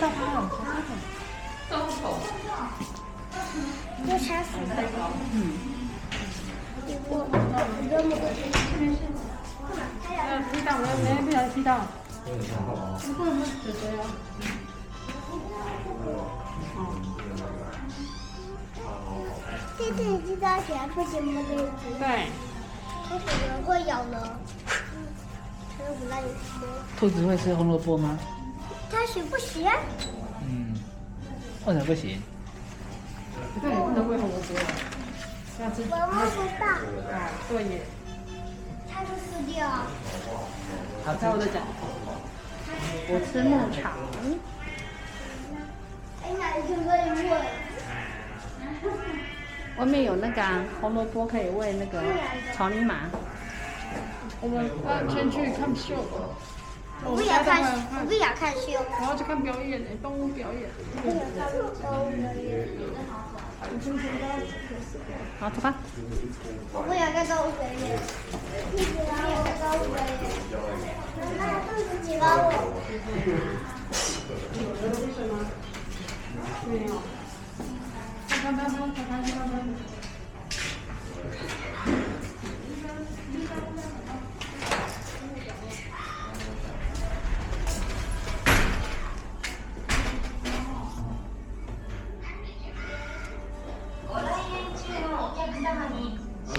到它了，都丑。就杀死了。我踢到没不小心踢到。不能指责呀。这次你知道谁不行吗？这一只。对。它可能会咬人。它不让你吃。兔子会吃红萝卜吗？它行不行？为什么不行？对，不能喂红萝卜。要吃。我摸不到。啊，对耶。它就死掉。它在我的脚。我吃牧场。哎，那你就可以喂。外面有那个红萝卜可以喂那个草泥马。我们先去看秀。我不想看，我不想看秀。我要去看表演动物表演。好，走吧。我不想看动物表演。我不想看动物表演。那肚子挤到我。没有。看。